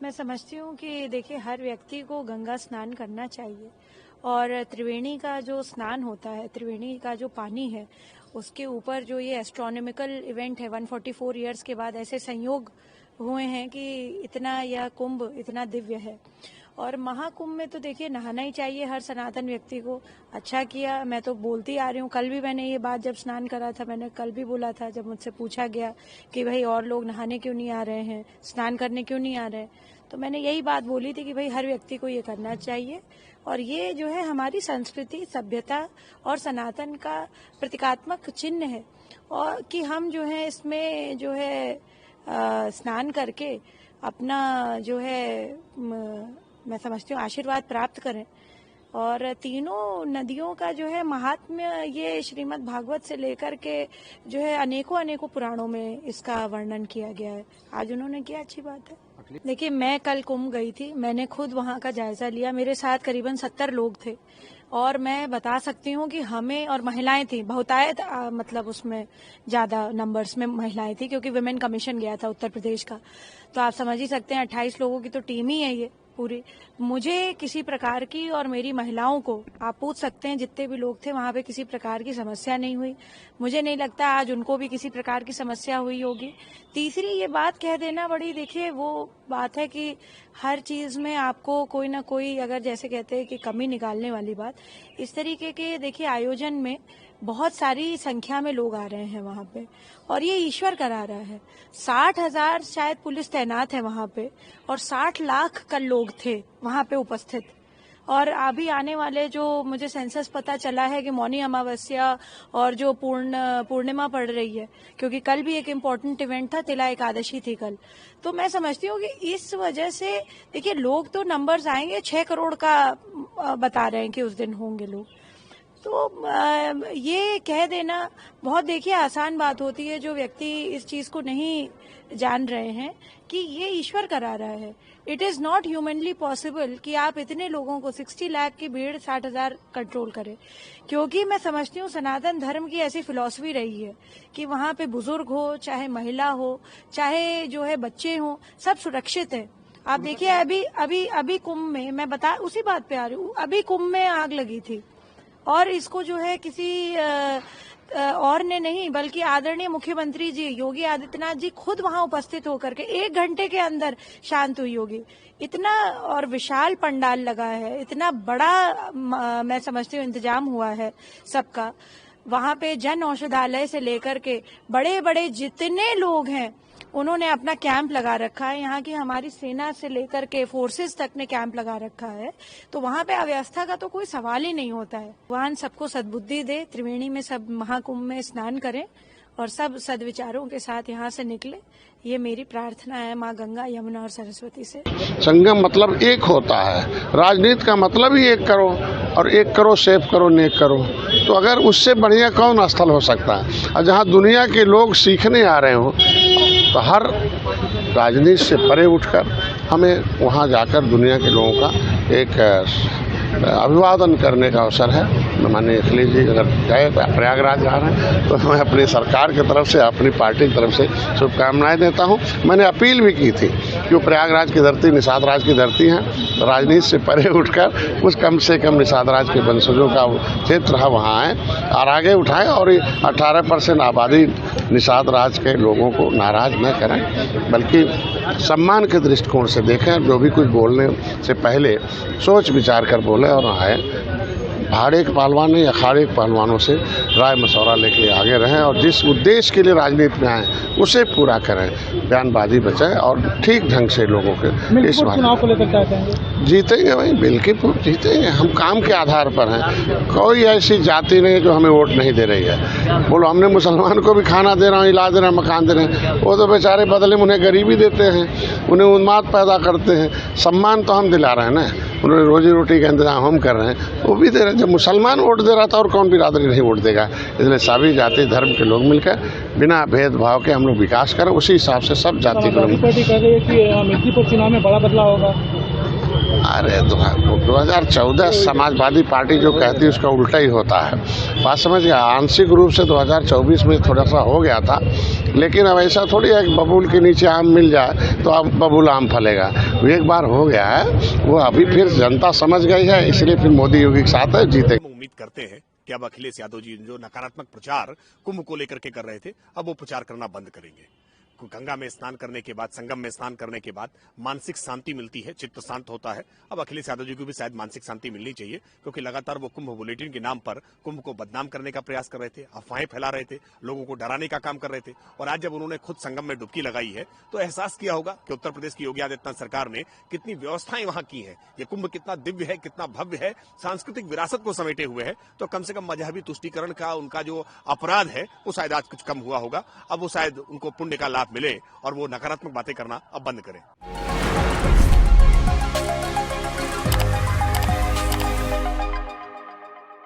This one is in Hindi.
मैं समझती हूँ कि देखिए हर व्यक्ति को गंगा स्नान करना चाहिए और त्रिवेणी का जो स्नान होता है, त्रिवेणी का जो पानी है, उसके ऊपर जो ये एस्ट्रोनॉमिकल इवेंट है, 144 ईयर्स के बाद ऐसे संयोग हुए हैं कि इतना यह कुंभ इतना दिव्य है। और महाकुंभ में तो देखिए नहाना ही चाहिए हर सनातन व्यक्ति को। अच्छा किया, मैं तो बोलती आ रही हूँ, कल भी मैंने ये बात जब स्नान करा था, मैंने कल भी बोला था जब मुझसे पूछा गया कि भाई और लोग नहाने क्यों नहीं आ रहे हैं, स्नान करने क्यों नहीं आ रहे हैं, तो मैंने यही बात बोली थी कि भाई हर व्यक्ति को ये करना चाहिए। और ये जो है हमारी संस्कृति, सभ्यता और सनातन का प्रतीकात्मक चिन्ह है, और कि हम जो है इसमें जो है स्नान करके अपना जो है मैं समझती हूँ आशीर्वाद प्राप्त करें। और तीनों नदियों का जो है महात्म्य ये श्रीमद् भागवत से लेकर के जो है अनेकों अनेकों पुराणों में इसका वर्णन किया गया है। आज उन्होंने किया, अच्छी बात है। देखिए मैं कल कुंभ गई थी, मैंने खुद वहाँ का जायजा लिया, मेरे साथ करीबन 70 लोग थे और मैं बता सकती हूँ कि हमें, और महिलाएं थी बहुतायत, मतलब उसमें ज्यादा नंबर्स में महिलाएं थी क्योंकि विमेन कमीशन गया था उत्तर प्रदेश का, तो आप समझ ही सकते हैं 28 लोगों की तो टीम ही है ये पूरी। मुझे किसी प्रकार की, और मेरी महिलाओं को आप पूछ सकते हैं जितने भी लोग थे वहां पे, किसी प्रकार की समस्या नहीं हुई। मुझे नहीं लगता आज उनको भी किसी प्रकार की समस्या हुई होगी। तीसरी ये बात कह देना बड़ी, देखिए वो बात है कि हर चीज में आपको कोई ना कोई, अगर जैसे कहते हैं कि कमी निकालने वाली बात, इस तरीके के देखिए आयोजन में बहुत सारी संख्या में लोग आ रहे हैं वहां पे, और ये ईश्वर करा रहा है। 60,000 शायद पुलिस तैनात है वहां पे, और 60 लाख कल लोग थे वहां पे उपस्थित। और अभी आने वाले जो मुझे सेंसस पता चला है कि मौनी अमावस्या और जो पूर्णिमा पड़ रही है, क्योंकि कल भी एक इम्पोर्टेंट इवेंट था, तिला एकादशी थी कल, तो मैं समझती हूँ कि इस वजह से देखिए लोग तो नंबर्स आएंगे, 6 करोड़ का बता रहे हैं कि उस दिन होंगे लोग। तो ये कह देना बहुत देखिए आसान बात होती है, जो व्यक्ति इस चीज को नहीं जान रहे हैं कि ये ईश्वर करा रहा है। It is not humanly possible कि आप इतने लोगों को, 60 लाख की भीड़ 60,000 कंट्रोल करें, क्योंकि मैं समझती हूँ सनातन धर्म की ऐसी फिलॉसफी रही है कि वहां पे बुजुर्ग हो, चाहे महिला हो, चाहे जो है बच्चे हो, सब सुरक्षित है। आप देखिए अभी कुंभ में, मैं उसी बात पे आ रही हूँ, अभी कुंभ में आग लगी थी और इसको जो है किसी और ने नहीं, बल्कि आदरणीय मुख्यमंत्री जी योगी आदित्यनाथ जी खुद वहां उपस्थित होकर के 1 घंटे के अंदर शांत हुई होगी। इतना और विशाल पंडाल लगा है, इतना बड़ा मैं समझती हूँ इंतजाम हुआ है सबका। वहां पे जन औषधालय से लेकर के बड़े बड़े जितने लोग हैं उन्होंने अपना कैंप लगा रखा है। यहाँ की हमारी सेना से लेकर के फोर्सेस तक ने कैंप लगा रखा है, तो वहाँ पे अव्यवस्था का तो कोई सवाल ही नहीं होता है। भगवान सबको सद्बुद्धि दे, त्रिवेणी में सब महाकुंभ में स्नान करें और सब सद्विचारों के साथ यहाँ से निकले, ये मेरी प्रार्थना है माँ गंगा, यमुना और सरस्वती से। संगम मतलब एक होता है, राजनीति का मतलब ही एक करो, और एक करो सेफ करो नेक करो, तो अगर उससे बढ़िया कौन स्थल हो सकता है। और जहाँ दुनिया के लोग सीखने आ रहे हो, तो हर राजनीति से परे उठकर हमें वहाँ जाकर दुनिया के लोगों का एक अभिवादन करने का अवसर है। माननीय अखिलेश जी अगर गए प्रयागराज जा रहे हैं, तो मैं अपनी सरकार की तरफ से, अपनी पार्टी की तरफ से शुभकामनाएं देता हूं। मैंने अपील भी की थी कि वो प्रयागराज की धरती निषाद राज की धरती है, राजनीति से परे उठकर कुछ कम से कम निषाद राज के वंशजों का क्षेत्र है वहाँ आए और आगे उठाएं, और 18% आबादी निषाद राज के लोगों को नाराज न करें, बल्कि सम्मान के दृष्टिकोण से देखें। जो भी कुछ बोलने से पहले सोच विचार कर बोले और आए। भाड़े के पहलवान नहीं, अखाड़े के पहलवानों से राय मशवरा लेके आगे रहें, और जिस उद्देश्य के लिए राजनीति में आए उसे पूरा करें, बयानबाजी बचाएं और ठीक ढंग से लोगों के इस चुनाव को लेकर क्या कहेंगे? जीतेंगे भाई, बिल्कुल जीतेंगे। हम काम के आधार पर हैं, कोई ऐसी जाति नहीं जो हमें वोट नहीं दे रही है। बोलो हमने मुसलमान को भी खाना दे रहा हूँ, इलाज दे रहे हैं, मकान दे रहे हैं, वो तो बेचारे बदले में उन्हें गरीबी देते हैं, उन्हें उन्माद पैदा करते हैं। सम्मान तो हम दिला रहे हैं ना, उन्हें रोजी रोटी का इंतजाम हम कर रहे हैं, वो भी दे रहे हैं। जब मुसलमान वोट दे रहा था और कौन बिरादरी नहीं वोट देगा। इसलिए सभी जाति धर्म के लोग मिलकर बिना भेदभाव के हम लोग विकास करें, उसी हिसाब से सब जाति को। पार्टी कह रही है कि मिर्जापुर चुनाव में बड़ा बदलाव होगा। अरे 2014 समाजवादी पार्टी जो कहती है उसका उल्टा ही होता है। बात समझ गया। आंशिक रूप से 2024 में थोड़ा सा हो गया था, लेकिन अब ऐसा थोड़ी है कि बबूल के नीचे आम मिल जाए तो अब बबूल आम फलेगा। वो एक बार हो गया है, वो अभी फिर जनता समझ गई है, इसलिए फिर मोदी योगी के साथ जीते। उम्मीद करते हैं कि अब अखिलेश यादव जी जो नकारात्मक प्रचार कुंभ को लेकर के कर रहे थे, अब वो प्रचार करना बंद करेंगे। गंगा में स्नान करने के बाद, संगम में स्नान करने के बाद मानसिक शांति मिलती है, चित्त शांत होता है। अब अखिलेश यादव जी को भी शायद मानसिक शांति मिलनी चाहिए, क्योंकि लगातार वो कुंभ बुलेटिन के नाम पर कुंभ को बदनाम करने का प्रयास कर रहे थे, अफवाहें फैला रहे थे, लोगों को डराने का काम कर रहे थे। और आज जब उन्होंने खुद संगम में डुबकी लगाई है तो एहसास किया होगा कि उत्तर प्रदेश की योगी आदित्यनाथ सरकार ने कितनी व्यवस्थाएं वहां की है, ये कुंभ कितना दिव्य है, कितना भव्य है, सांस्कृतिक विरासत को समेटे हुए है। तो कम से कम मजहबी तुष्टीकरण का उनका जो अपराध है वो शायद आज कुछ कम हुआ होगा। अब वो शायद उनको पुण्य का लाभ मिले और वो नकारात्मक बातें करना अब बंद करें।